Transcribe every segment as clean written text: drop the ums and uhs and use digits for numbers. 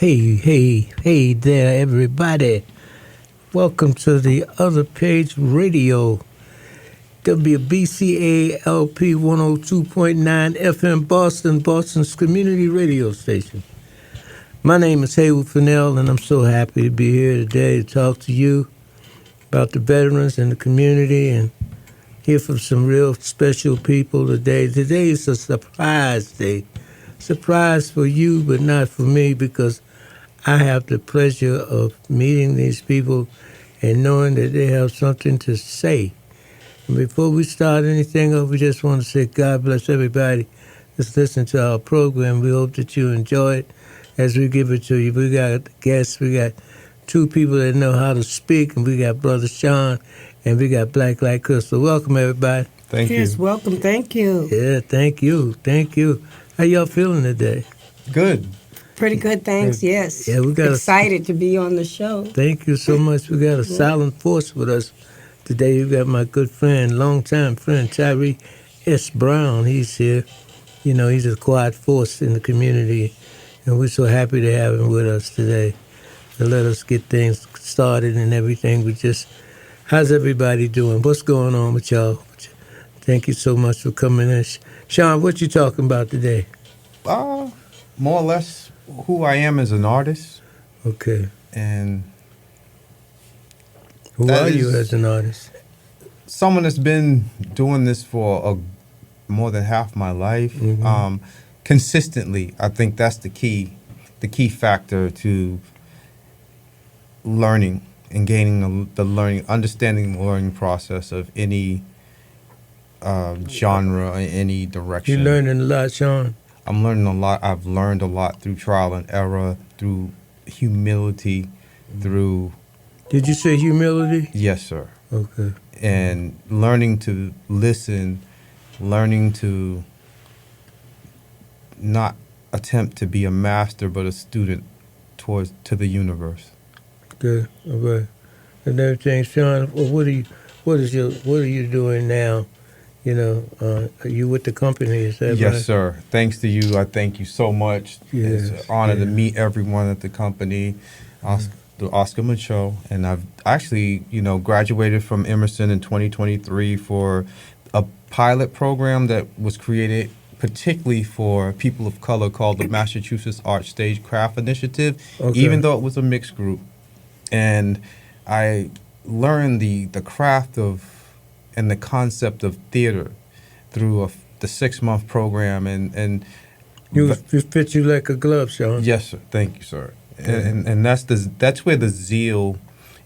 Hey there, everybody. Welcome to the Other Page Radio, WBCA LP 102.9 FM Boston, Boston's community radio station. My name is Haywood Fennell, and I'm so happy to be here today to talk to you about the veterans and the community and hear from some real special people today. Today is a surprise day. Surprise for you, but not for me, because I have the pleasure of meeting these people and knowing that they have something to say. And before we start anything up, we just want to say God bless everybody that's listening to our program. We hope that you enjoy it as we give it to you. We got guests. We got two people that know how to speak, and we got Brother Sean, and we got Black Like Crystal. Welcome, everybody. Thank you. Yes, welcome. Thank you. Yeah, thank you. Thank you. How y'all feeling today? Good. Pretty good, thanks. Yes. Yeah, we got excited to be on the show. Thank you so much. We got a silent force with us today. You got my good friend, longtime friend, Tyree S. Brown. He's here. You know, he's a quiet force in the community, and we're so happy to have him with us today to let us get things started and everything. How's everybody doing? What's going on with y'all? Thank you so much for coming in. Sean, what you talking about today? More or less who I am as an artist. Okay. And who are you as an artist? Someone that's been doing this for more than half my life. Mm-hmm. Consistently. I think that's the key factor to learning and gaining understanding the learning process of any genre, any direction. You learning a lot, Sean? I'm learning a lot. I've learned a lot through trial and error, through humility, through... Did you say humility? Yes, sir. Okay. And learning to listen, learning to not attempt to be a master, but a student to the universe. Good. All right. And everything, Sean. What are you doing now? You know, are you with the company? Is that right? Yes, sir. Thanks to you. I thank you so much. Yes, it's an honor to meet everyone at the company, the Oscar Micheaux. And I've actually, graduated from Emerson in 2023 for a pilot program that was created particularly for people of color called the Massachusetts Art Stage Craft Initiative, even though it was a mixed group. And I learned the craft of and the concept of theater through the 6-month program, and you fit you like a glove, Sean. Yes, sir. Thank you, sir. And that's where the zeal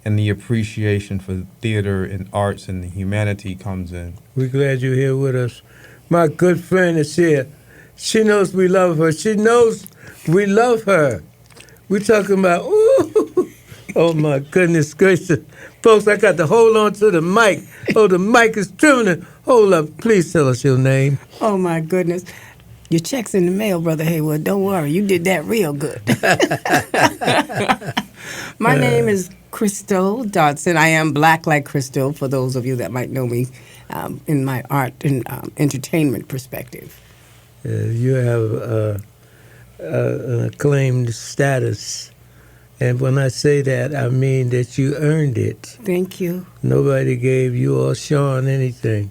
and the appreciation for theater and arts and the humanity comes in. We're glad you're here with us. My good friend is here. She knows we love her. She knows we love her. We're talking about, ooh, oh my goodness gracious. Folks, I got to hold on to the mic. Oh, the mic is trembling. Hold up. Please tell us your name. Oh, my goodness. Your check's in the mail, Brother Haywood. Don't worry. You did that real good. My name is Crystal Dodson. I am Black Like Crystal, for those of you that might know me in my art and entertainment perspective. You have an acclaimed status. And when I say that, I mean that you earned it. Thank you. Nobody gave you or Sean anything.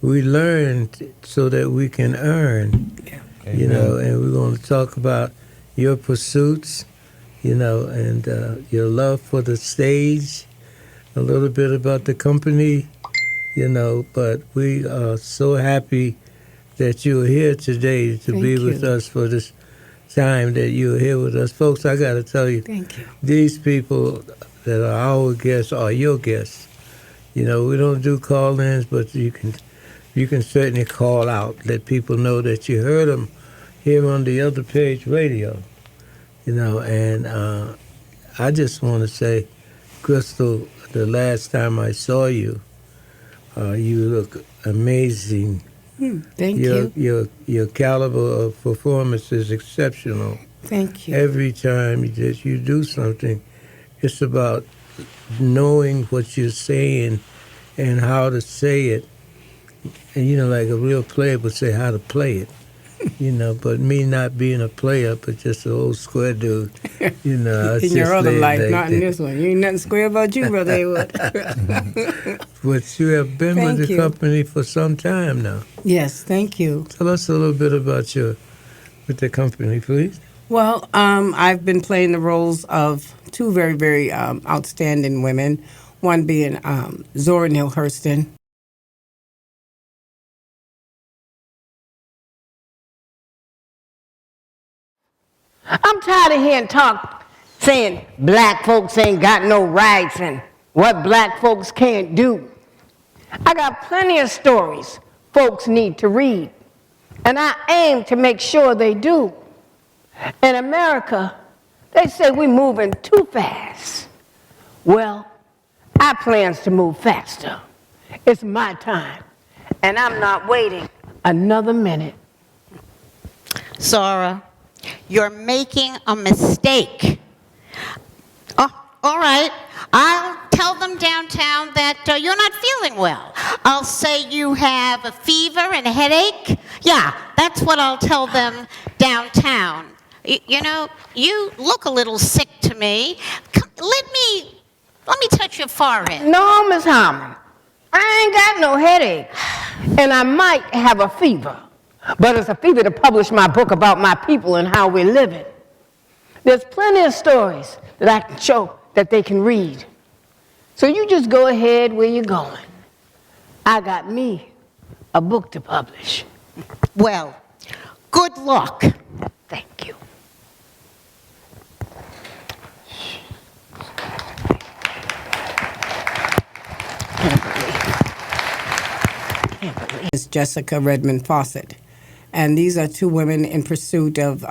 We learned so that we can earn, yeah. And we're going to talk about your pursuits, and your love for the stage, a little bit about the company, but we are so happy that you're here today to be with us for this time that you're here with us. Folks, I got to tell you, thank you. These people that are our guests are your guests. We don't do call-ins, but you can certainly call out, let people know that you heard them here on the Other Page Radio. And I just want to say, Crystal, the last time I saw you, you look amazing. Thank you. Your caliber of performance is exceptional. Thank you. Every time that you do something, it's about knowing what you're saying and how to say it. And like a real player would say, how to play it. You know, but me not being a player, but just an old square dude. You know, I was In your just other laid life, back not in there. this one. You ain't nothing square about you, Brother Haywood. But you have been with Thank the you. company for some time now. Yes, thank you. Tell us a little bit about with the company, please. Well, I've been playing the roles of two very, very outstanding women, one being Zora Neale Hurston. I'm tired of hearing talk saying black folks ain't got no rights and what black folks can't do. I got plenty of stories folks need to read, and I aim to make sure they do. In America, they say we're moving too fast. Well, I plans to move faster. It's my time, and I'm not waiting another minute. Zora, you're making a mistake. Oh, all right. I'll tell them downtown that you're not feeling well. I'll say you have a fever and a headache. Yeah, that's what I'll tell them downtown. You know, you look a little sick to me. Come, let me touch your forehead. No, Miss Harmon, I ain't got no headache, and I might have a fever, but it's a fever to publish my book about my people and how we're living. There's plenty of stories that I can show that they can read. So you just go ahead where you're going. I got me a book to publish. Well, good luck. Thank you. It's Jessica Redmond Fawcett, and these are two women in pursuit of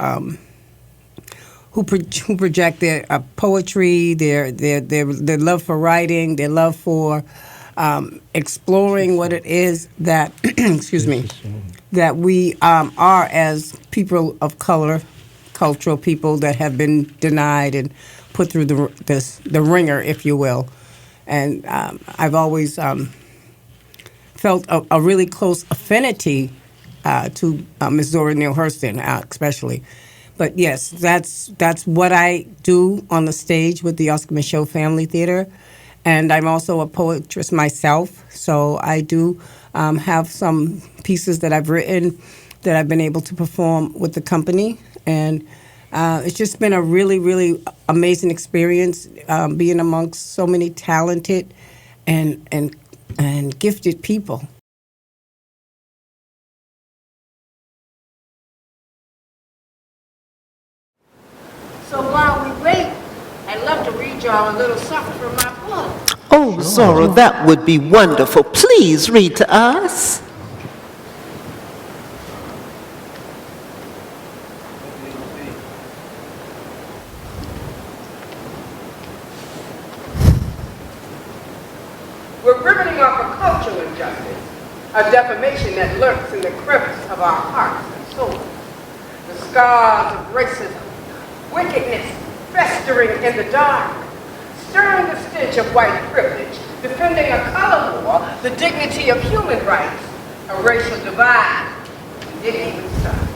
who project their poetry, their love for writing, their love for exploring what it is that excuse me, that we are as people of color, cultural people that have been denied and put through the ringer, if you will. And I've always felt a really close affinity to Ms. Zora Neale Hurston, especially. But yes, that's what I do on the stage with the Oscar Micheaux Family Theater. And I'm also a poetess myself, so I do have some pieces that I've written that I've been able to perform with the company. And it's just been a really, really amazing experience being amongst so many talented and gifted people. So while we wait, I'd love to read y'all a little something from my book. Oh, Zora, that would be wonderful. Please read to us. We're riveting off a cultural injustice, a defamation that lurks in the crevice of our hearts and souls. The scars of racism, wickedness festering in the dark, stirring the stench of white privilege, defending a color war, the dignity of human rights, a racial divide. We didn't even start.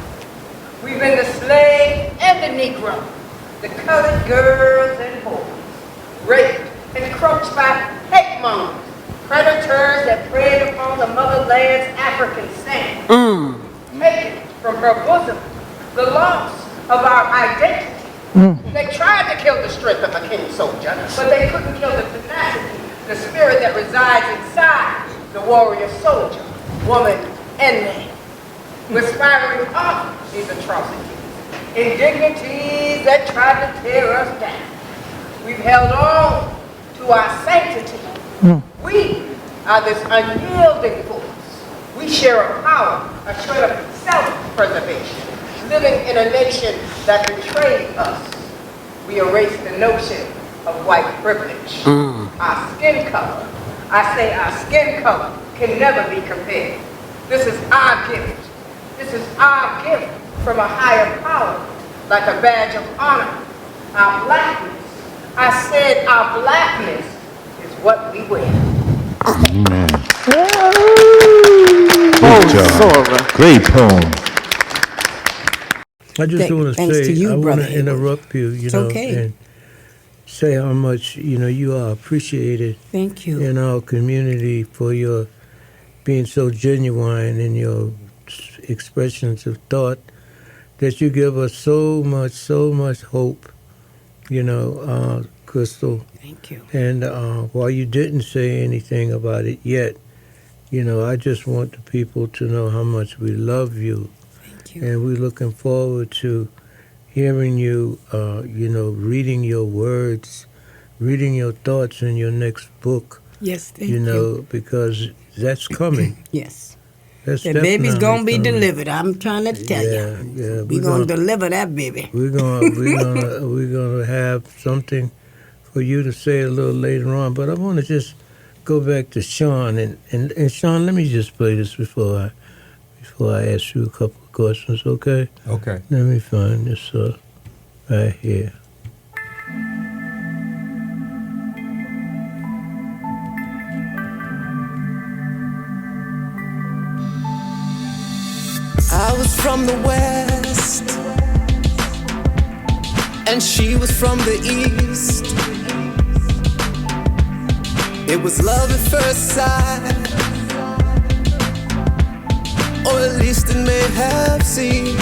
We've been the slave and the Negro, the colored girls and boys, raped and encroached by hate mongers, predators that preyed upon the motherland's African sand, taken from her bosom the loss of our identity. They tried to kill the strength of a king soldier, but they couldn't kill the tenacity, the spirit that resides inside the warrior soldier, woman, and man. We're spiraling off these atrocities, indignities that tried to tear us down. We've held on to our sanctity. We are this unyielding force. We share a power, a shred of self-preservation, living in a nation that betrayed us. We erase the notion of white privilege. Our skin color, I say our skin color, can never be compared. This is our gift. This is our gift from a higher power, like a badge of honor. Our blackness, I said our blackness is what we wear. Good job. Zora. Great poem. I just want to Thanks say, to you, I want Brother to Haywood. interrupt you, It's know, okay. and say how much, you are appreciated Thank you. in our community for your being so genuine in your expressions of thought, that you give us so much hope, Crystal. Thank you. And while you didn't say anything about it yet, I just want the people to know how much we love you. Thank you. And we're looking forward to hearing you, reading your words, reading your thoughts in your next book, Yes, thank you. because that's coming. Yes. That's The baby's definitely going to be coming. delivered. I'm trying to tell Yeah, you. yeah, We're we're going to gonna- deliver that baby. We're gonna have something for you to say a little later on, but I want to just go back to Sean and Sean. Let me just play this before I ask you a couple of questions, okay? Okay. Let me find this right here. I was from the west, and she was from the east. It was love at first sight, or at least it may have seemed.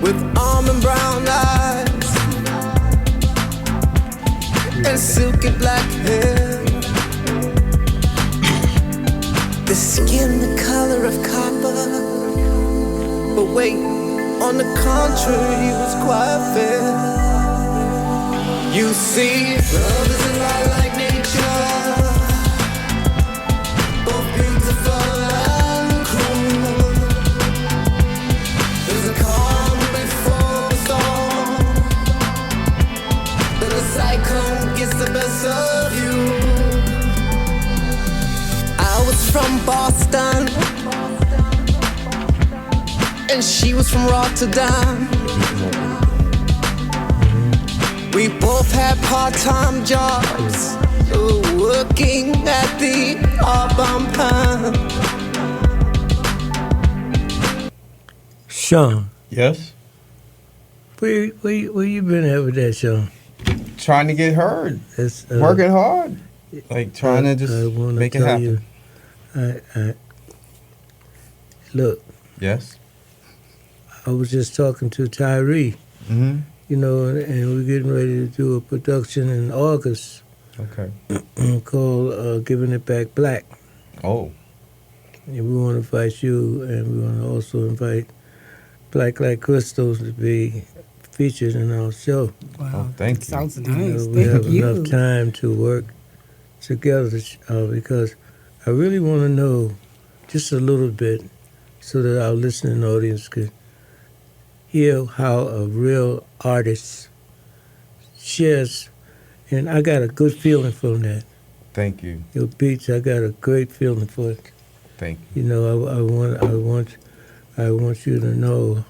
With almond brown eyes and silky black hair, the skin the color of copper, but wait, on the contrary, was quite fair. You see, love is a lot like nature, both beautiful and cruel. There's a calm before the storm, then a cyclone gets the best of you. I was from Boston, and she was from Rotterdam. We both had part-time jobs, working at the Arbonne Pan. Sean, Yes. where you been at with that, Sean? Trying to get heard. That's, Working hard. Like trying to I just wanna make it tell happen. you, look, Yes. I was just talking to Tyree, Mm-hmm. and we're getting ready to do a production in August Okay. called Giving It Back Black. Oh. And we want to invite you, and we want to also invite Black Like Crystals to be featured in our show. Wow. Oh, thank that you. Sounds nice. We have Thank you. enough time to work together because I really want to know just a little bit so that our listening audience could hear how a real artist shares. And I got a good feeling from that. Thank you. Your beats, I got a great feeling for it. Thank you. I want you to know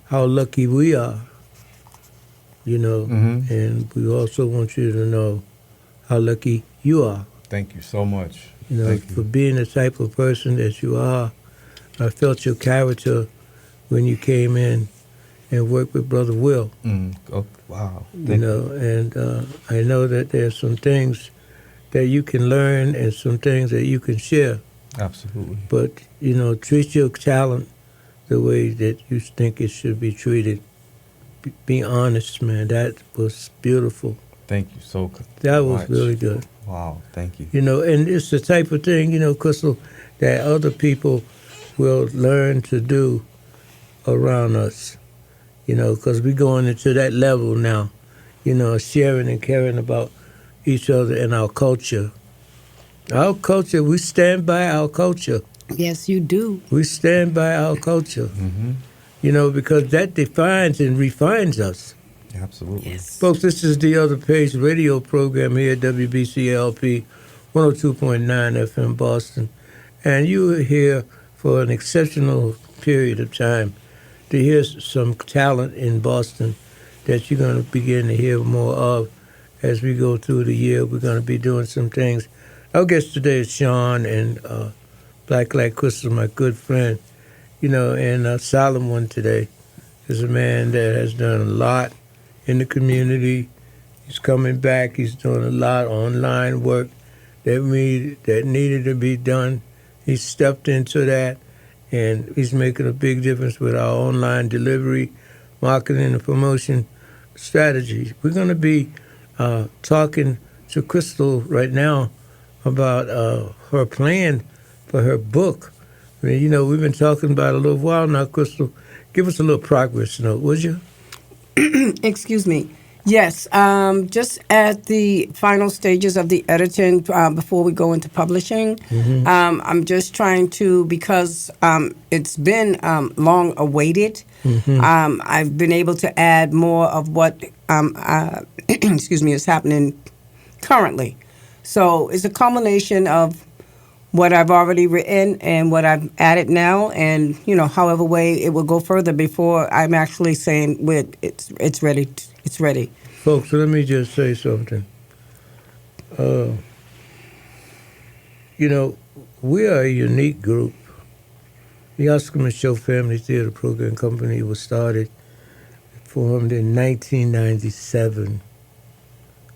how lucky we are. Mhm. And we also want you to know how lucky you are. Thank you so much. Thank Thank for you. being the type of person that you are. I felt your character when you came in and worked with Brother Will. Oh, wow. And I know that there's some things that you can learn and some things that you can share. Absolutely. But, treat your talent the way that you think it should be treated. Be honest, man. That was beautiful. Thank you so much. That was really good. Wow. Thank you. And it's the type of thing, Crystal, that other people will learn to do around us, because we're going into that level now, sharing and caring about each other and our culture. Our culture, we stand by our culture. Yes, you do. We stand by our culture, because that defines and refines us. Absolutely. Yes. Folks, this is the Other Page radio program here at WBCLP 102.9 FM Boston. And you are here for an exceptional period of time to hear some talent in Boston that you're going to begin to hear more of as we go through the year. We're going to be doing some things. Our guest today is Sean, and Black Like Crystal, my good friend. and a solemn one today is a man that has done a lot in the community. He's coming back. He's doing a lot of online work that needed to be done. He stepped into that, and he's making a big difference with our online delivery, marketing, and promotion strategies. We're going to be talking to Crystal right now about her plan for her book. I mean, we've been talking about it a little while now. Crystal, give us a little progress note, would you? Excuse me. Yes, just at the final stages of the editing before we go into publishing. I'm just trying to, because it's been long awaited, I've been able to add more of what, excuse me, is happening currently. So it's a culmination of what I've already written and what I've added now, and however way it will go further before I'm actually saying it's ready. It's ready. Folks, let me just say something. We are a unique group. The Oscar Micheaux Family Theater Program Company was formed in 1997.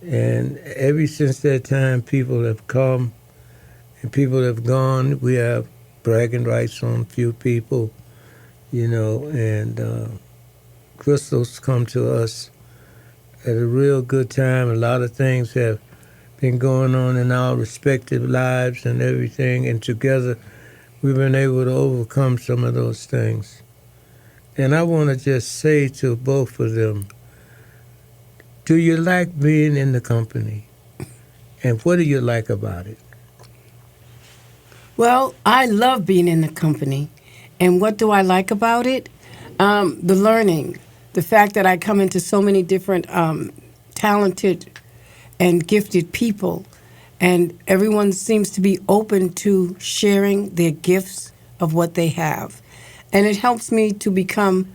And ever since that time, people have come and people have gone. We have bragging rights on a few people, and Crystal's come to us at a real good time. A lot of things have been going on in our respective lives and everything, and together we've been able to overcome some of those things. And I want to just say to both of them, do you like being in the company? And what do you like about it? Well, I love being in the company. And what do I like about it? The learning. The fact that I come into so many different talented and gifted people, and everyone seems to be open to sharing their gifts of what they have. And it helps me to become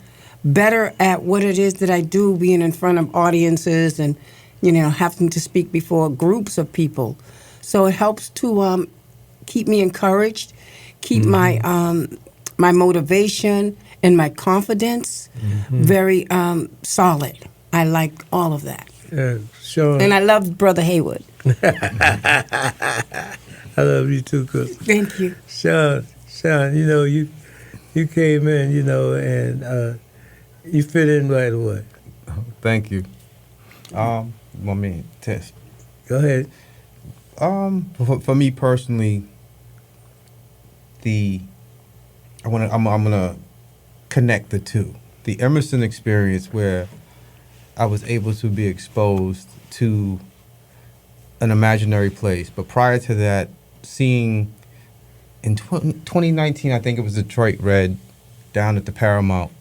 better at what it is that I do, being in front of audiences and, having to speak before groups of people. So it helps to keep me encouraged, keep my my motivation and my confidence very solid. I like all of that. Sean. And I love Brother Haywood. I love you too, Crystal. Thank you. Sean, you came in, and you fit in right away. Thank you. Want me to test? Go ahead. For me personally, I'm gonna connect the two. The Emerson experience, where I was able to be exposed to an imaginary place, but prior to that, seeing in 2019, I think it was Detroit Red, down at the Paramount.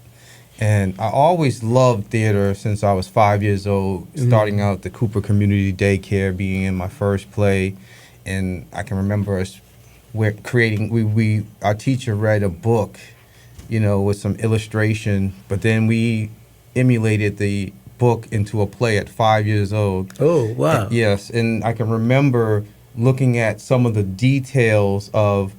And I always loved theater since I was 5 years old, starting out the Cooper Community Daycare being in my first play. And I can remember us our teacher read a book, with some illustration, but then we emulated the book into a play at 5 years old. Oh, wow. Yes, and I can remember looking at some of the details of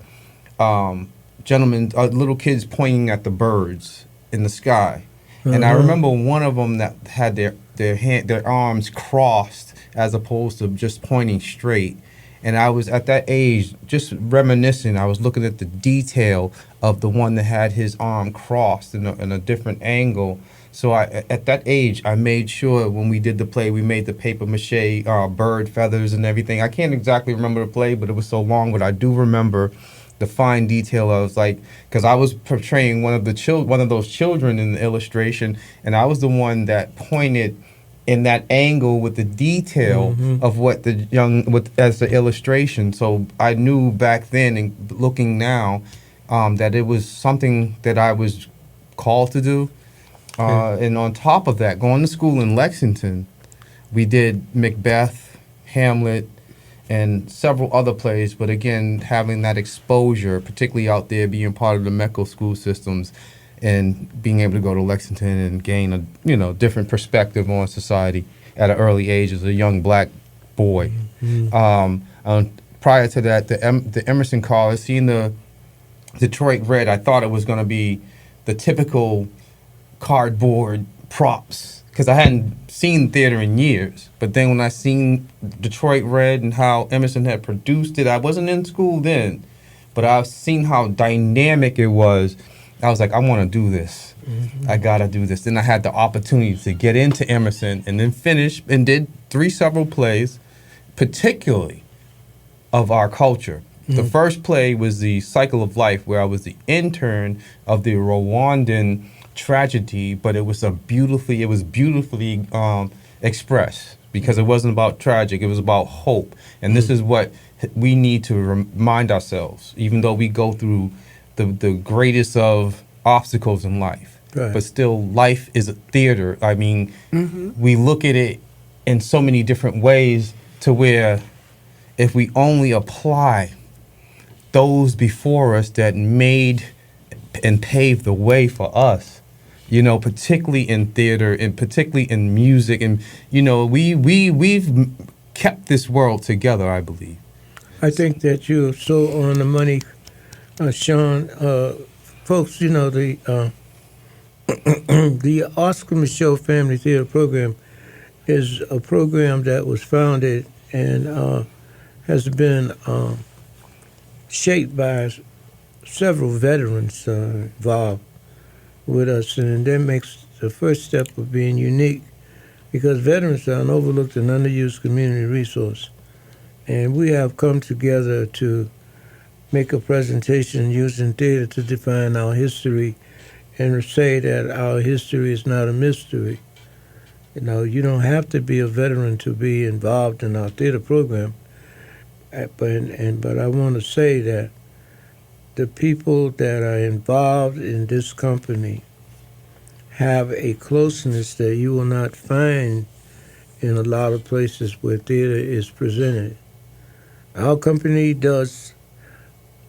little kids pointing at the birds in the sky. And I remember one of them that had their arms crossed as opposed to just pointing straight. And I was at that age just reminiscing. I was looking at the detail of the one that had his arm crossed in a different angle. So at that age, I made sure when we did the play, we made the paper mache bird feathers and everything. I can't exactly remember the play, but it was so long. But I do remember the fine detail. I was like, because I was portraying one of those children in the illustration, and I was the one that pointed in that angle with the detail of what as the illustration. So I knew back then, and looking now, that it was something that I was called to do. And on top of that, going to school in Lexington, we did Macbeth, Hamlet, and several other plays. But again, having that exposure, particularly out there, being part of the Micheaux school systems, and being able to go to Lexington and gain a different perspective on society at an early age as a young black boy. Prior to that, the Emerson College, seeing the Detroit Red, I thought it was going to be the typical cardboard props because I hadn't seen theater in years. But then when I seen Detroit Red and how Emerson had produced it, I wasn't in school then, but I've seen how dynamic it was. I was like, I want to do this. I got to do this. Then I had the opportunity to get into Emerson and then finish and did several plays, particularly of our culture. The first play was The Cycle of Life, where I was the intern of the Rwandan tragedy, but it was beautifully expressed because it wasn't about tragic, it was about hope. And this is what we need to remind ourselves, even though we go through the greatest of obstacles in life. Right. But still, life is a theater. I mean, we look at it in so many different ways to where if we only apply those before us that made and paved the way for us, you know, particularly in theater and particularly in music, and you know, we've kept this world together, I believe. I think that you're so on the money, Sean. Folks, you know, the the Oscar Micheaux Family Theater Program is a program that was founded and has been shaped by several veterans involved with us, and that makes the first step of being unique because veterans are an overlooked and underused community resource. And we have come together to make a presentation using theater to define our history and say that our history is not a mystery. You know, you don't have to be a veteran to be involved in our theater program. But I want to say that the people that are involved in this company have a closeness that you will not find in a lot of places where theater is presented. Our company does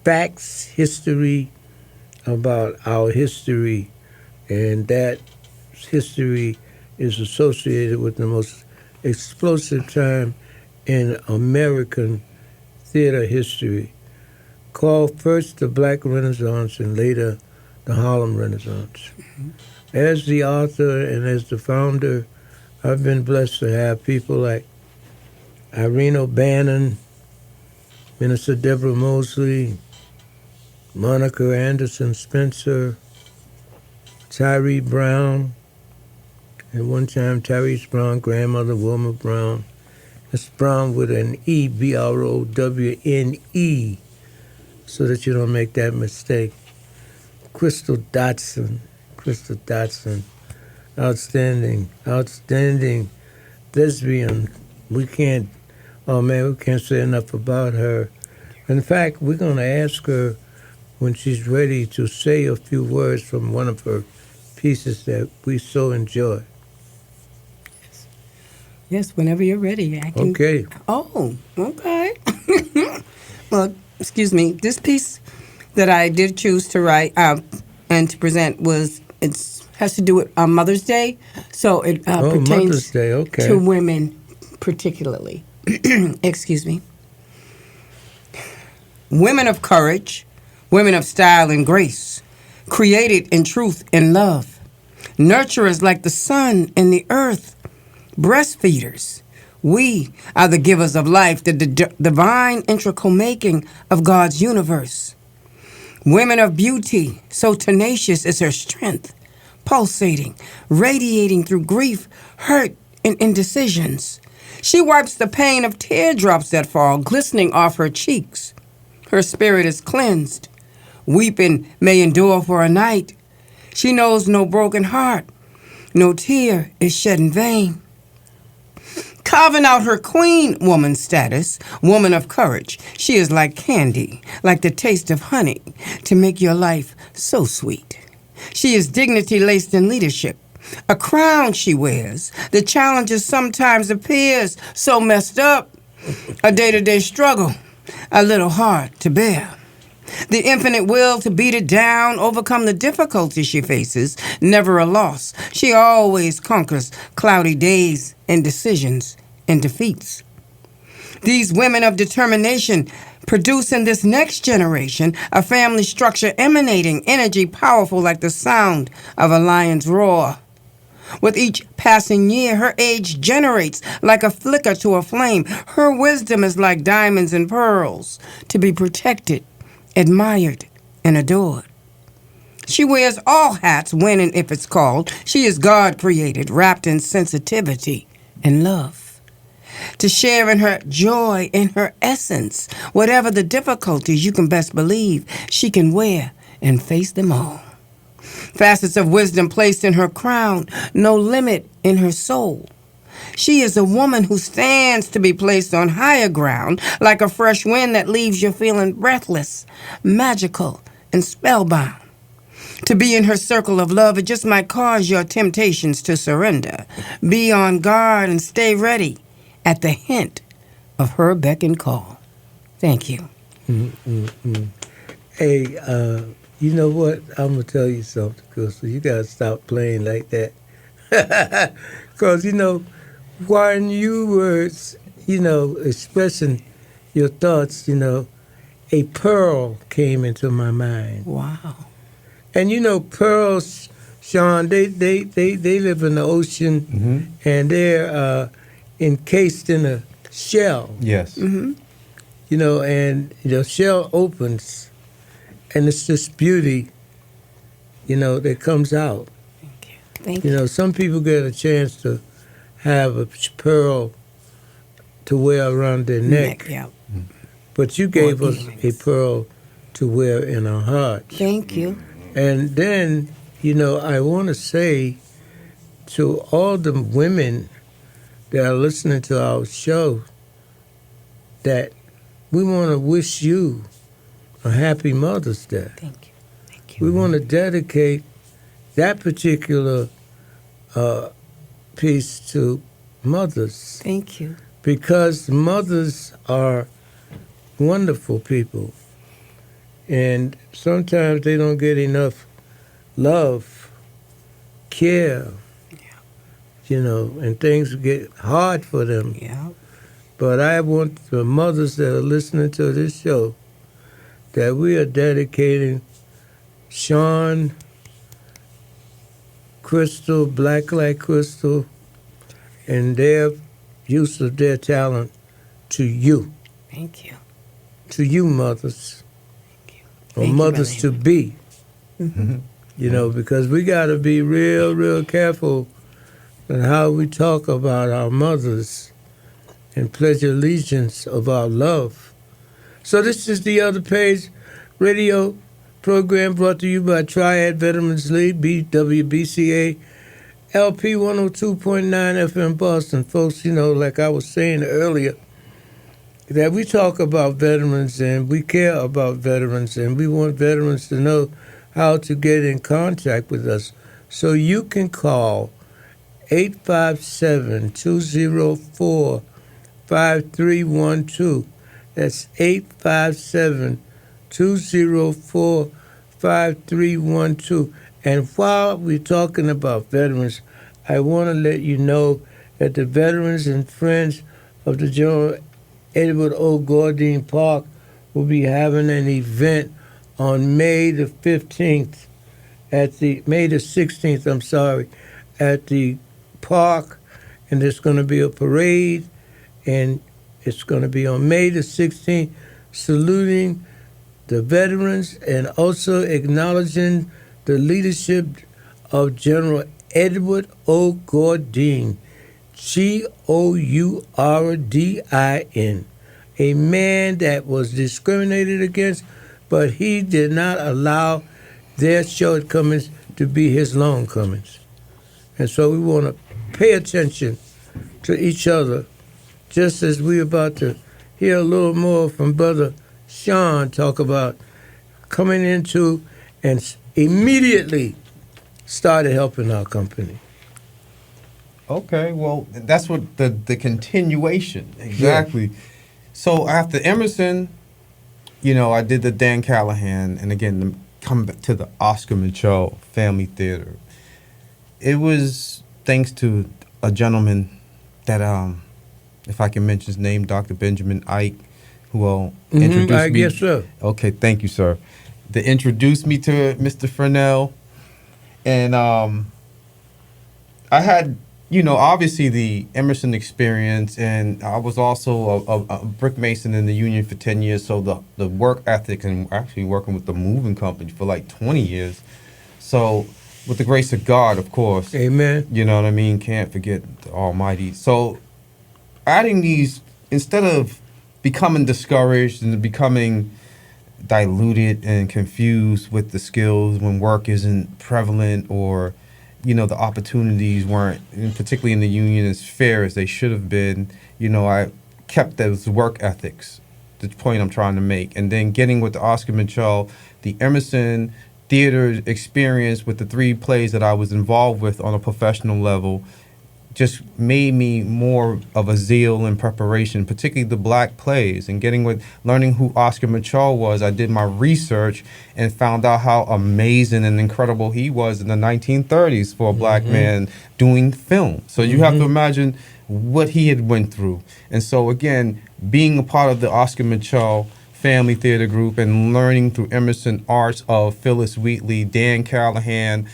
facts, history about our history, and that history is associated with the most explosive time in American theater history, called first the Black Renaissance and later the Harlem Renaissance. As the author and as the founder, I've been blessed to have people like Irene O'Bannon, Minister Deborah Mosley, Monica Anderson Spencer, Tyree Brown, and one time Tyrese Brown, grandmother Wilma Brown. It's Brown with an E, B-R-O-W-N-E, so that you don't make that mistake. Crystal Dotson, outstanding lesbian. We can't say enough about her. In fact, we're going to ask her when she's ready to say a few words from one of her pieces that we so enjoy. Yes, whenever you're ready, I can. Okay. Oh, okay. Well, excuse me. This piece that I did choose to write and to present has to do with Mother's Day, so it Mother's pertains Day, okay. to women particularly. Excuse me. Women of courage, women of style and grace, created in truth and love, nurturers like the sun and the earth, breastfeeders. We are the givers of life, the divine integral making of God's universe. Women of beauty, so tenacious is her strength, pulsating, radiating through grief, hurt, and indecisions. She wipes the pain of teardrops that fall, glistening off her cheeks. Her spirit is cleansed. Weeping may endure for a night. She knows no broken heart. No tear is shed in vain. Carving out her queen woman status, woman of courage, she is like candy, like the taste of honey, to make your life so sweet. She is dignity laced in leadership, a crown she wears. The challenges sometimes appears so messed up, a day-to-day struggle, a little hard to bear. The infinite will to beat it down, overcome the difficulties she faces, never a loss. She always conquers cloudy days, indecisions, and defeats. These women of determination producing this next generation, a family structure emanating energy powerful like the sound of a lion's roar. With each passing year, her age generates like a flicker to a flame. Her wisdom is like diamonds and pearls, to be protected, admired, and adored. She wears all hats when and if it's called. She is God-created, wrapped in sensitivity and love. To share in her joy, in her essence, whatever the difficulties, you can best believe she can wear and face them all. Facets of wisdom placed in her crown, no limit in her soul. She is a woman who stands to be placed on higher ground, like a fresh wind that leaves you feeling breathless, magical, and spellbound. To be in her circle of love, it just might cause your temptations to surrender. Be on guard and stay ready at the hint of her beck and call. Thank you. Hey, you know what? I'm going to tell you something, Crystal. You got to stop playing like that. Because, when you were, expressing your thoughts, a pearl came into my mind. Wow. And, pearls, Sean, they live in the ocean, and they're encased in a shell. Yes. And the shell opens, and it's this beauty, that comes out. Thank you. Some people get a chance to have a pearl to wear around their neck. Yeah. But you gave us earrings. a pearl to wear in our hearts. Thank you. And then, I want to say to all the women that are listening to our show that we want to wish you a happy Mother's Day. Thank you. Thank you. We want to dedicate that particular piece to mothers, Thank you. because mothers are wonderful people. And sometimes they don't get enough love, care, and things get hard for them. Yeah. But I want the mothers that are listening to this show that we are dedicating Sean, Crystal, Black Like Crystal, and their use of their talent to you. Thank you. To you, mothers. Or Thank you, mothers to Brother be. Because we got to be real, real careful in how we talk about our mothers and pledge allegiance of our love. So this is the Other Page radio program brought to you by Triad Veterans League, BWBCA, LP 102.9 FM Boston. Folks, like I was saying earlier, that we talk about veterans and we care about veterans and we want veterans to know how to get in contact with us. So you can call 857-204-5312. That's 857-204-5312. And while we're talking about veterans, I want to let you know that the Veterans and Friends of the General Edward O. Gordine Park will be having an event on May the 16th, at the park, and there's going to be a parade, and it's going to be on May the 16th, saluting the veterans and also acknowledging the leadership of General Edward O. Gordine, Gordin, a man that was discriminated against, but he did not allow their shortcomings to be his longcomings. And so we want to pay attention to each other, just as we're about to hear a little more from Brother Sean talk about coming into and immediately started helping our company. Okay, well, that's what the continuation, exactly. Yeah. So after Emerson, I did the Dan Callahan, and again, come back to the Oscar Micheaux Family Theater. It was thanks to a gentleman that, if I can mention his name, Dr. Benjamin Ike, who will introduce me. I guess so. Okay, thank you, sir. To introduce me to Mr. Fennell. And I had, obviously the Emerson experience, and I was also a brick mason in the union for 10 years. So the work ethic, and actually working with the moving company for like 20 years. So with the grace of God, of course. Amen. You know what I mean? Can't forget the Almighty. So adding these, instead of becoming discouraged and becoming diluted and confused with the skills when work isn't prevalent, or the opportunities weren't, and particularly in the union, as fair as they should have been, I kept those work ethics, the point I'm trying to make. And then getting with the Oscar Micheaux, the Emerson theater experience with the 3 plays that I was involved with on a professional level just made me more of a zeal in preparation, particularly the black plays. And learning who Oscar Micheaux was, I did my research and found out how amazing and incredible he was in the 1930s for a black man doing film. So you have to imagine what he had went through. And so again, being a part of the Oscar Micheaux family theater group and learning through Emerson arts of Phyllis Wheatley, Dan Callahan,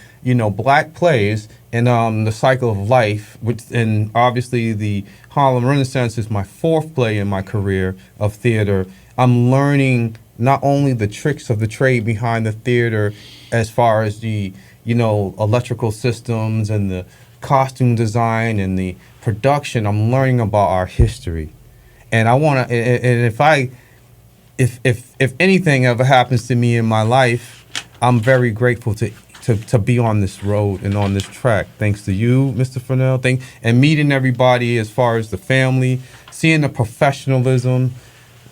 black plays, and the Cycle of Life, and obviously the Harlem Renaissance is my 4th play in my career of theater. I'm learning not only the tricks of the trade behind the theater as far as the, electrical systems and the costume design and the production, I'm learning about our history. And I want to, and if anything ever happens to me in my life, I'm very grateful to be on this road and on this track. Thanks to you, Mr. Fennell, and meeting everybody as far as the family, seeing the professionalism,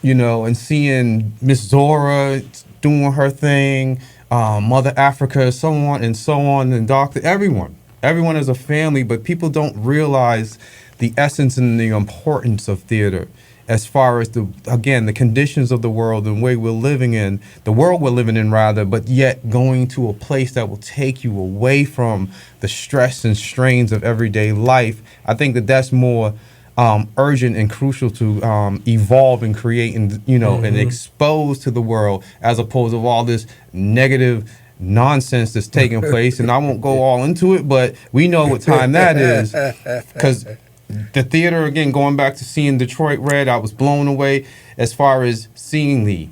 and seeing Miss Zora doing her thing, Mother Africa, so on, and Dr. Everyone is a family, but people don't realize the essence and the importance of theater as far as the conditions of the world and way we're living in, the world we're living in rather, but yet going to a place that will take you away from the stress and strains of everyday life. I think that's more urgent and crucial to evolve and create and, and expose to the world, as opposed to all this negative nonsense that's taking place. And I won't go all into it, but we know what time that is, because the theater, again, going back to seeing Detroit Red, I was blown away as far as seeing the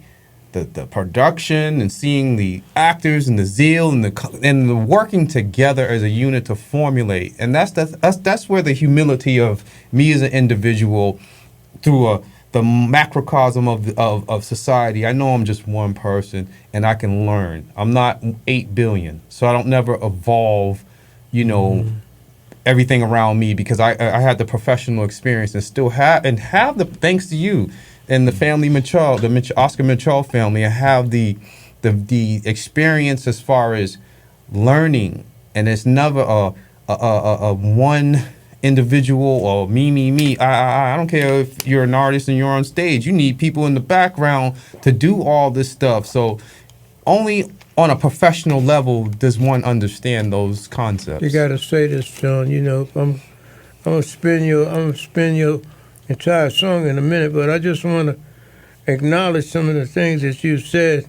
production and seeing the actors and the zeal and the working together as a unit to formulate. And that's where the humility of me as an individual through the macrocosm of society. I know I'm just one person and I can learn. I'm not 8 billion, so I don't never evolve, everything around me, because I had the professional experience and still have the, thanks to you and the family Micheaux, Oscar Micheaux family, I have the experience as far as learning, and it's never a one individual or me. I don't care if you're an artist and you're on stage. You need people in the background to do all this stuff. So only on a professional level does one understand those concepts. You got to say this, John. I'm gonna spin your entire song in a minute, but I just want to acknowledge some of the things that you said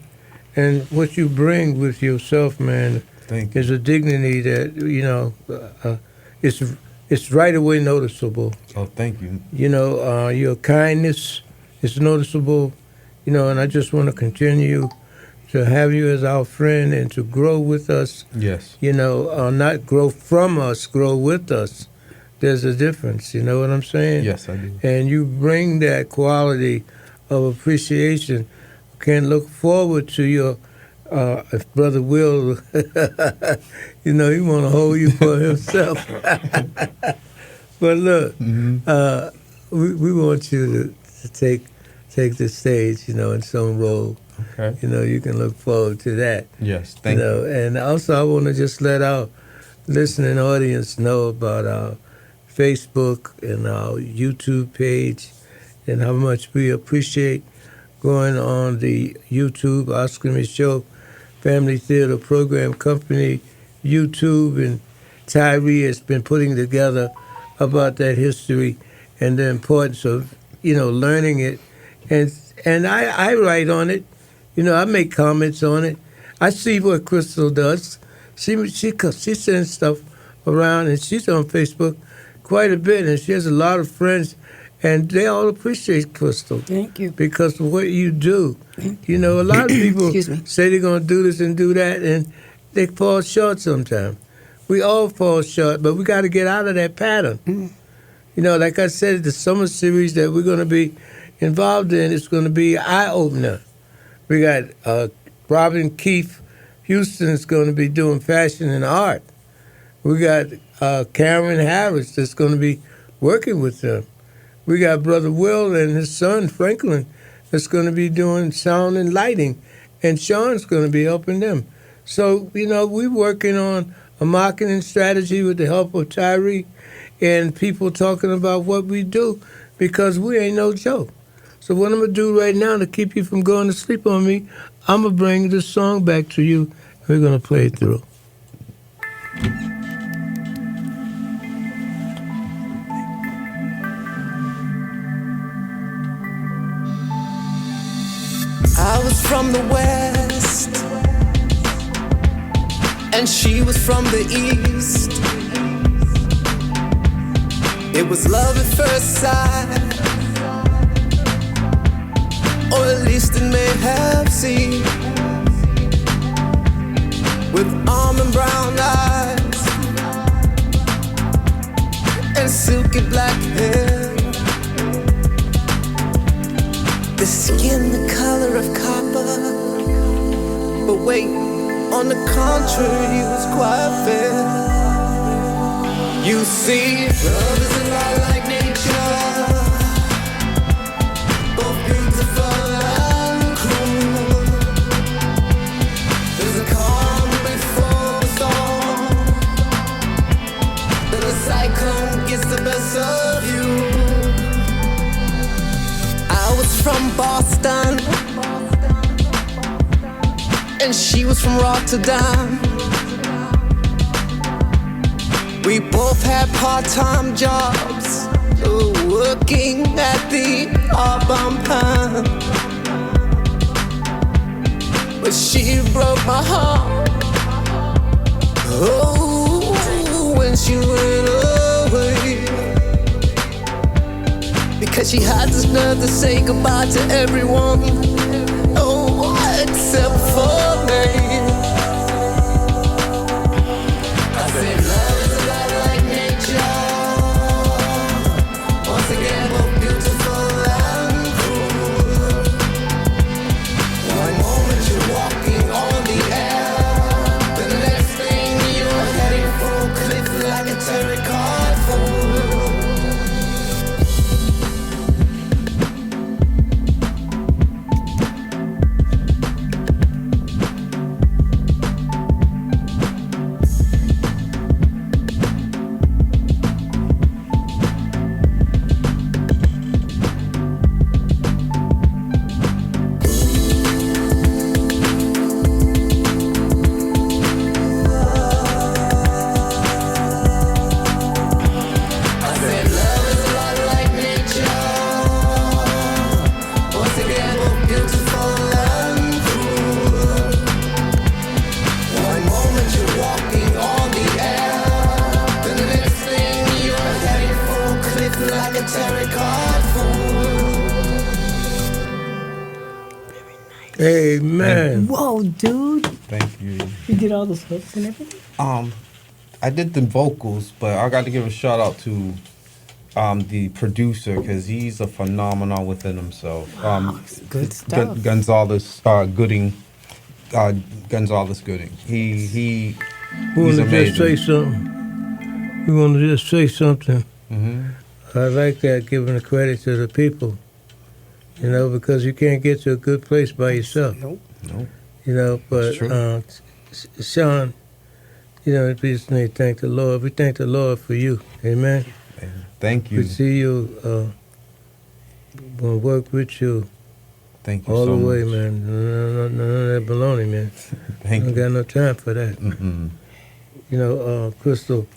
and what you bring with yourself, man. Thank you. Is a dignity that it's right away noticeable. Oh, thank you. Your kindness is noticeable. And I just want to continue to have you as our friend and to grow with us. Yes. Not grow from us, grow with us. There's a difference, you know what I'm saying? Yes, I do. And you bring that quality of appreciation. Can look forward to your, if Brother Will, he want to hold you for himself. But look, we want you to take the stage, in some role. Okay. You can look forward to that. Yes, thank you. And also I want to just let our listening audience know about our Facebook and our YouTube page and how much we appreciate going on the YouTube, Oscar Micheaux Family Theater Program Company YouTube, and Tyree has been putting together about that history and the importance of, learning it and and I write on it. You know, I make comments on it. I see what Crystal does. She sends stuff around, and she's on Facebook quite a bit, and she has a lot of friends, and they all appreciate Crystal. Thank you. Because of what you do. You know, a lot of people Excuse me. say they're going to do this and do that, and they fall short sometimes. We all fall short, but we got to get out of that pattern. You know, like I said, the summer series that we're going to be involved in is going to be eye-opener. We got Robin Keefe Houston is going to be doing fashion and art. We got Cameron Harris that's going to be working with them. We got Brother Will and his son Franklin that's going to be doing sound and lighting, and Sean's going to be helping them. So, you know, we're working on a marketing strategy with the help of Tyree and people talking about what we do, because we ain't no joke. So what I'm going to do right now to keep you from going to sleep on me, I'm going to bring this song back to you. We're going to play it through. I was from the West, and she was from the East. It was love at first sight, or at least it may have seemed. With almond brown eyes and silky black hair, the skin the color of copper, but wait, on the contrary, it was quite fair. You see, love is a lot like nature, both beautiful and cruel. There's a calm before the storm, then the cyclone gets the best of you. I was from Boston, and she was from Rotterdam. We both had part-time jobs, working at the Harmon plant. But she broke my heart, oh, when she went away. Because she had this nerve to say goodbye to everyone, oh, except for me. I said love is a lot like nature, once again both beautiful and cruel. One moment you're walking on the air, then the next thing you're heading for a cliff like a terracotta fool. Amen. Whoa, dude. Thank you. You did all those hooks and everything? I did the vocals, but I got to give a shout out to the producer, because he's a phenomenon within himself. Good stuff. Gonzalez Gooding. Gonzalez Gooding. We He's want to amazing. just say something. We want to just say something. I like that, giving the credit to the people. You know, because you can't get to a good place by yourself. Nope. You know, but That's true. Sean, you know, we just need to thank the Lord. We thank the Lord for you. Amen. Thank you. We see you. Gonna work with you Thank you all so the way, much. man. None of that baloney, man. Thank I you. got no time for that. You know, Crystal,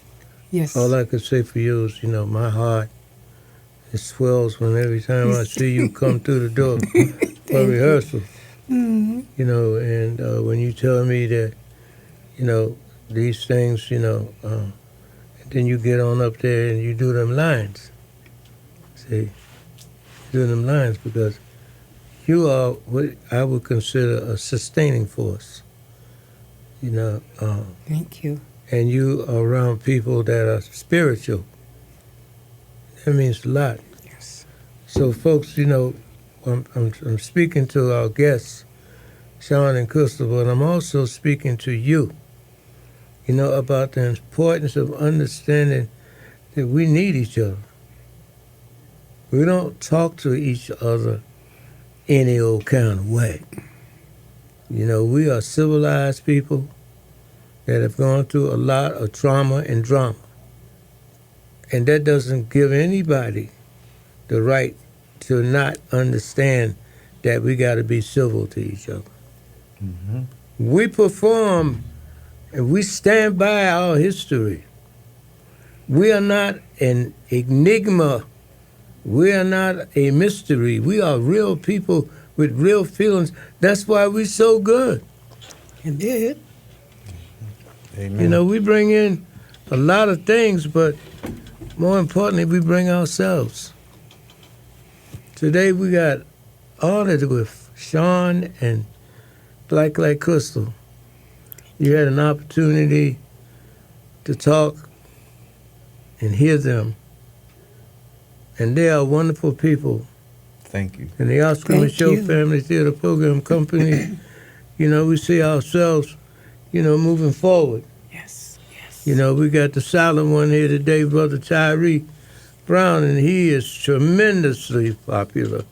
Yes. all I could say for you is, you know, my heart It swells when every time I see you come through the door for rehearsal. You know, and when you tell me that, you know, these things, you know, and then you get on up there and you do them lines. See, do them lines because you are what I would consider a sustaining force. You know, Thank you. and you are around people that are spiritual. That means a lot. Yes. So, folks, you know, I'm speaking to our guests, Sean and Crystal, but I'm also speaking to you, you know, about the importance of understanding that we need each other. We don't talk to each other any old kind of way. You know, we are civilized people that have gone through a lot of trauma and drama. And that doesn't give anybody the right to not understand that we got to be civil to each other. Mm-hmm. We perform and we stand by our history. We are not an enigma. We are not a mystery. We are real people with real feelings. That's why we're so good. Indeed. Amen. You know, we bring in a lot of things, but more importantly, we bring ourselves. Today we got honored with Sean and Black Like Crystal. You had an opportunity to talk and hear them. And they are wonderful people. Thank you. And the Oscar Thank Micheaux you. Family Theater Program Company, you know, we see ourselves, you know, moving forward. Yes. Yes. You know, we got the silent one here today, Brother Tyree Brown, and he is tremendously popular.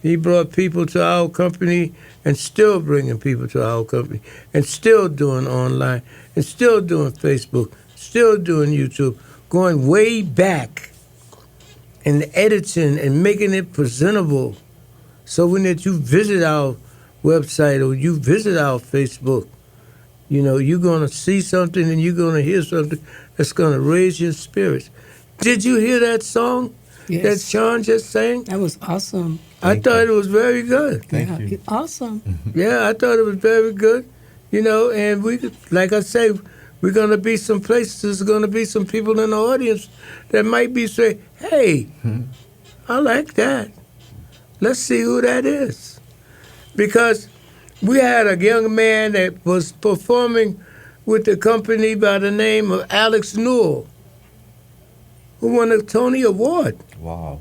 He brought people to our company and still bringing people to our company and still doing online and still doing Facebook, still doing YouTube, going way back and editing and making it presentable. So when that you visit our website or you visit our Facebook, you know, you're going to see something and you're going to hear something that's going to raise your spirits. Did you hear that song that Yes. Sean just sang? That was awesome. I Thank thought you. it was very good. Thank Yeah, you. Awesome. Yeah, I thought it was very good. You know, and we, like I say, we're going to be some places, there's going to be some people in the audience that might be saying, hey, I like that. Let's see who that is. Because we had a young man that was performing with the company by the name of Alex Neale, who won a Tony Award. Wow.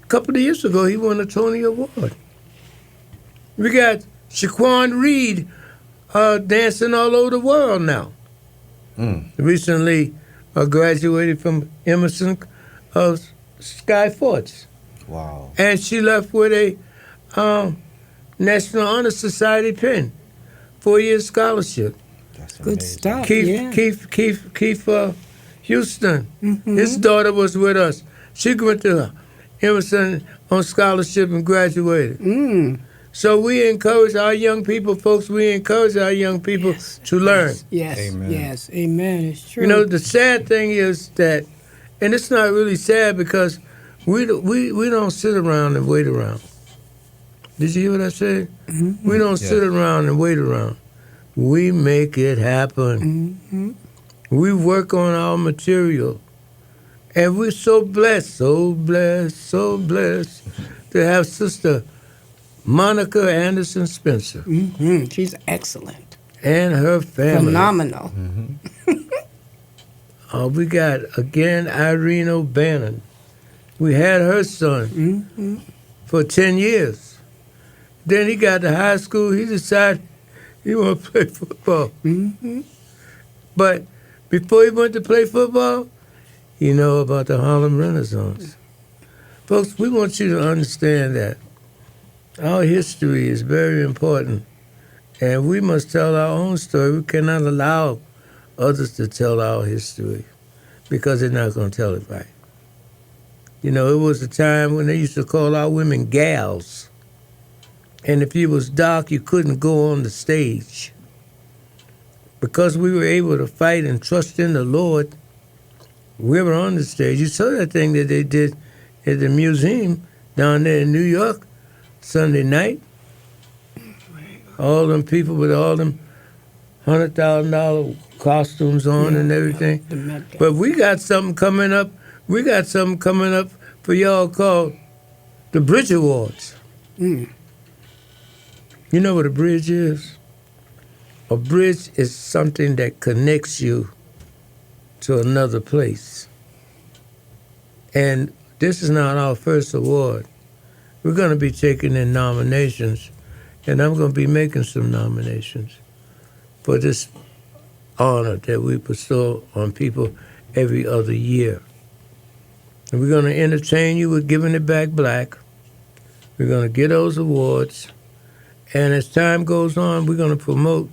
A couple of years ago, he won a Tony Award. We got Shaquan Reed dancing all over the world now. Recently graduated from Emerson Sky Forts. Wow. And she left with a National Honor Society pin, 4-year scholarship. That's Good amazing. stuff. Keith Hurston, his daughter was with us. She went to Emerson on scholarship and graduated. So we encourage our young people, folks, we encourage our young people to learn. Yes. Amen. Yes. Amen. It's true. You know, the sad thing is that, and it's not really sad because we don't sit around and wait around. Did you hear what I said? We don't sit around and wait around. We make it happen. We work on our material. And we're so blessed, so blessed, so blessed to have Sister Monica Anderson Spencer She's excellent. and her family. Phenomenal. We got, again, Irene O'Bannon. We had her son for 10 years. Then he got to high school. He decided he want to play football. But before he went to play football, he know about the Harlem Renaissance. Folks, we want you to understand that our history is very important, and we must tell our own story. We cannot allow others to tell our history because they're not going to tell it right. You know, it was a time when they used to call our women gals, and if you was dark, you couldn't go on the stage. Because we were able to fight and trust in the Lord, We were on the stage. You saw that thing that they did at the museum down there in New York Sunday night. All them people with all them $100,000 costumes on and everything. But we got something coming up. We got something coming up for y'all called the Bridge Awards. You know what a bridge is? A bridge is something that connects you to another place. And this is not our first award. We're going to be taking in nominations, and I'm going to be making some nominations for this honor that we bestow on people every other year. And we're going to entertain you with Giving It Back Black. We're going to get those awards. And as time goes on, we're going to promote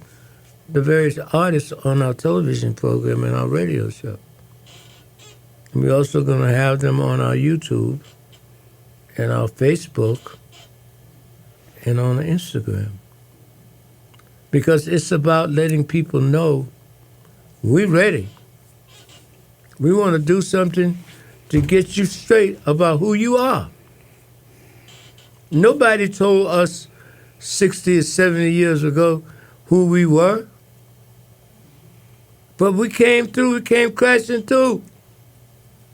the various artists on our television program and our radio show. And we're also going to have them on our YouTube and our Facebook and on Instagram. Because it's about letting people know we're ready. We want to do something to get you straight about who you are. Nobody told us 60 or 70 years ago who we were. But we came through, we came crashing through.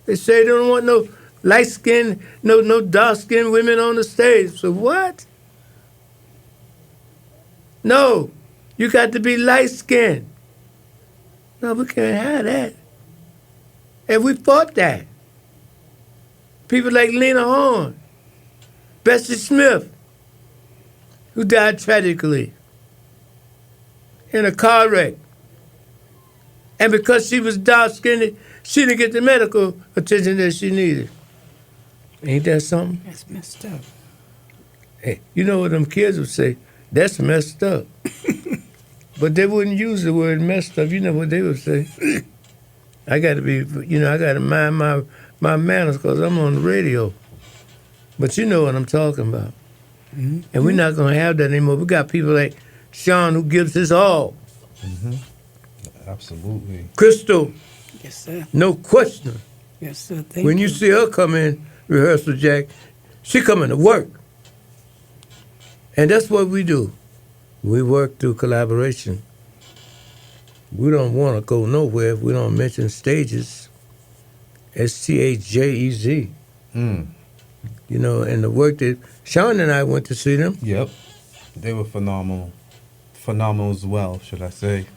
They say they don't want no light-skinned, no dark-skinned women on the stage. So what? No, you got to be light-skinned. No, we can't have that. And we fought that. People like Lena Horne, Bessie Smith, who died tragically in a car wreck. And because she was dark-skinned, she didn't get the medical attention that she needed. Ain't that something? That's messed up. Hey, you know what them kids would say? That's messed up. But they wouldn't use the word messed up. You know what they would say? I got to be, I got to mind my manners because I'm on the radio. But you know what I'm talking about. Mm-hmm. And we're not going to have that anymore. We got people like Sean who gives his all. Mm-hmm. Absolutely. Crystal. Yes, sir. No question. Yes, sir. Thank when you see her come in rehearsal, Jack, she coming to work. And that's what we do. We work through collaboration. We don't want to go nowhere if we don't mention stages. STAJEZ. And the work that Sean and I went to see them. Yep. They were phenomenal. Phenomenal as well, should I say.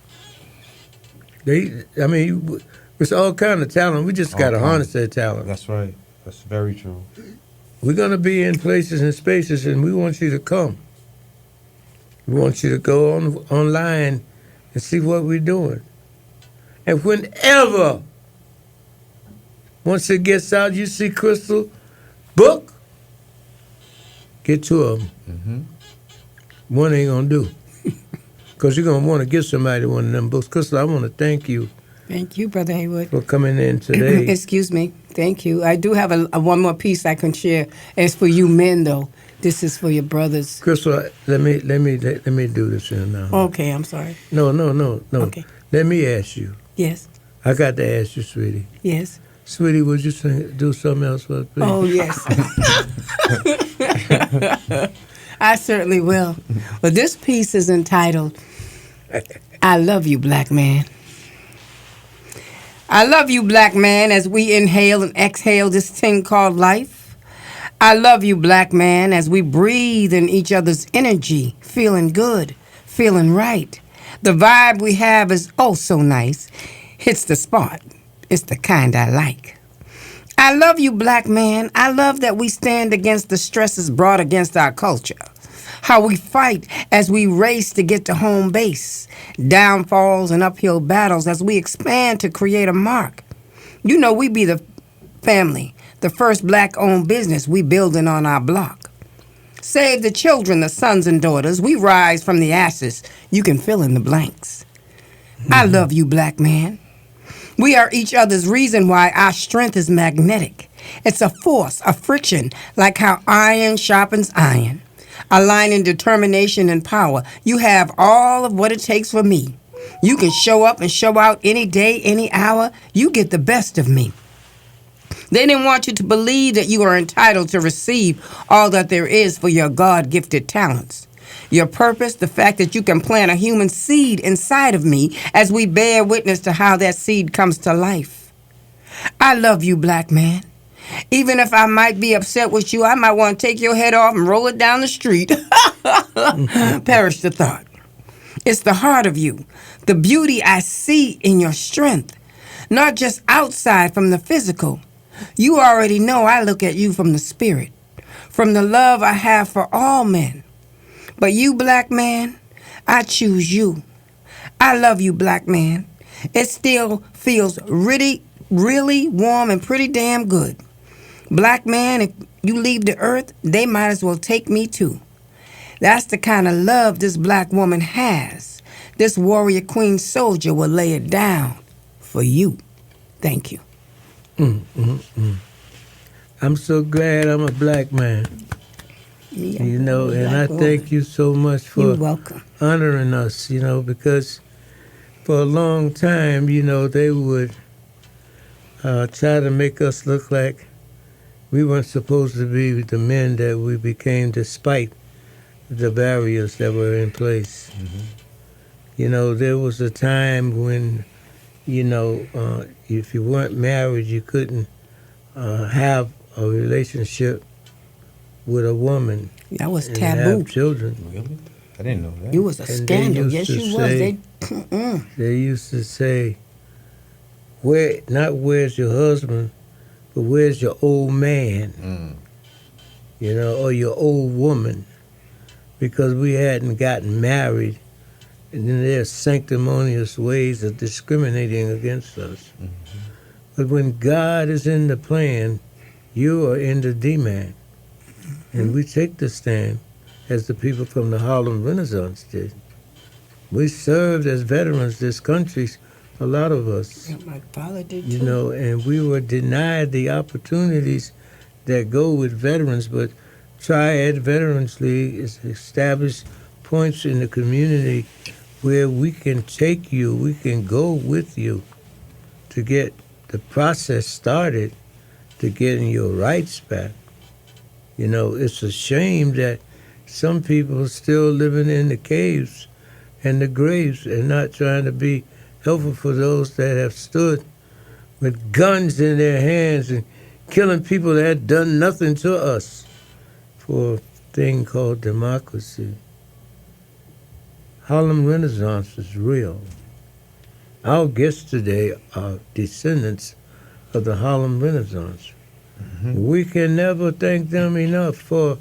It's all kind of talent. We just got to harness that talent. That's right. That's very true. We're going to be in places and spaces, and we want you to come. We want you to go online and see what we're doing. And whenever, once it gets out, you see Crystal, book, get two of them. Mm-hmm. One ain't going to do. Because you're going to want to give somebody one of them books. Crystal, I want to thank you. Thank you, Brother Haywood. For coming in today. Excuse me. Thank you. I do have a one more piece I can share. It's for you men, though. This is for your brothers. Crystal, let me do this here now. Okay, I'm sorry. No. Okay. Let me ask you. Yes. I got to ask you, sweetie. Yes. Sweetie, would you do something else for us, please? Oh, yes. I certainly will. Well, this piece is entitled, I Love You, Black Man. I love you, black man, as we inhale and exhale this thing called life. I love you, black man, as we breathe in each other's energy, feeling good, feeling right. The vibe we have is oh so nice. Hits the spot. It's the kind I like. I love you, black man. I love that we stand against the stresses brought against our culture. How we fight as we race to get to home base. Downfalls and uphill battles as we expand to create a mark. You know, we be the family, the first black-owned business we building on our block. Save the children, the sons and daughters. We rise from the ashes. You can fill in the blanks. I love you, black man. We are each other's reason why our strength is magnetic. It's a force, a friction, like how iron sharpens iron. Aligning determination and power. You have all of what it takes for me. You can show up and show out any day, any hour. You get the best of me. They didn't want you to believe that you are entitled to receive all that there is for your God-gifted talents. Your purpose, the fact that you can plant a human seed inside of me as we bear witness to how that seed comes to life. I love you, black man. Even if I might be upset with you, I might want to take your head off and roll it down the street. Perish the thought. It's the heart of you, the beauty I see in your strength, not just outside from the physical. You already know I look at you from the spirit, from the love I have for all men. But you, black man, I choose you. I love you, black man. It still feels really warm and pretty damn good. Black man, if you leave the earth, they might as well take me too. That's the kind of love this black woman has. This warrior queen soldier will lay it down for you. Thank you. I'm so glad I'm a black man. You know, and I thank you so much for You're welcome. honoring us, you know, because for a long time, you know, they would try to make us look like we weren't supposed to be the men that we became despite the barriers that were in place. You know, there was a time when, you know, if you weren't married, you couldn't have a relationship with a woman. That was and taboo. have children. Really? I didn't know that. It was a And they scandal. used Yes, to you was. say- They used to say, not where's your husband, but where's your old man, you know, or your old woman, because we hadn't gotten married, and then there's sanctimonious ways of discriminating against us. But when God is in the plan, you are in the demand. And we take the stand as the people from the Harlem Renaissance did. We served as veterans this country, a lot of us. Yeah, my father did You too. know, and we were denied the opportunities that go with veterans, but Triad Veterans League is established points in the community where we can take you, we can go with you to get the process started to getting your rights back. You know, it's a shame that some people are still living in the caves and the graves and not trying to be helpful for those that have stood with guns in their hands and killing people that had done nothing to us for a thing called democracy. Harlem Renaissance is real. Our guests today are descendants of the Harlem Renaissance. We can never thank them enough for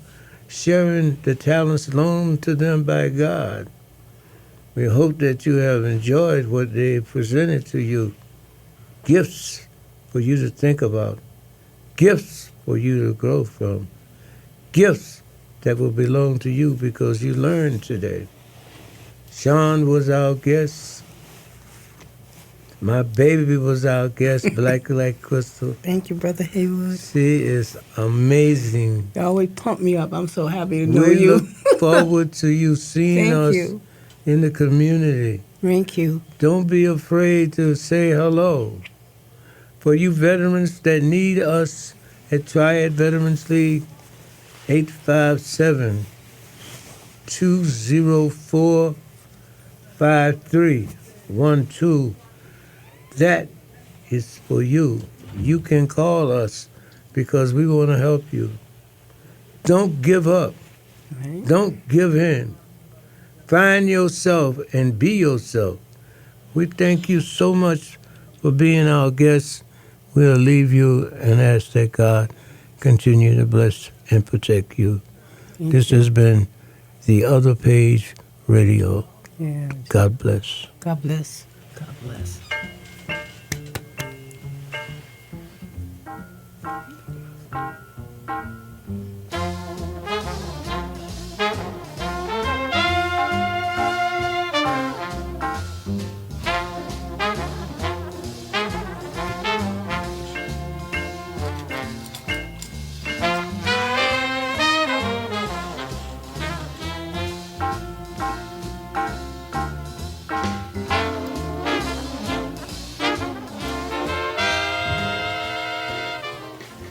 sharing the talents loaned to them by God. We hope that you have enjoyed what they presented to you. Gifts for you to think about. Gifts for you to grow from. Gifts that will belong to you because you learned today. Sean was our guest. My baby was our guest, Black like Crystal. Thank you, Brother Haywood. She is amazing. You always pump me up. I'm so happy to know We you. look forward to you seeing Thank us you. in the community. Thank you. Don't be afraid to say hello. For you veterans that need us at Triad Veterans League, 857-204-5312. That is for you. You can call us because we want to help you. Don't give up. Right. Don't give in. Find yourself and be yourself. We thank you so much for being our guests. We'll leave you and ask that God continue to bless and protect you. This has been The Other Page Radio. Yeah. God bless. God bless. God bless.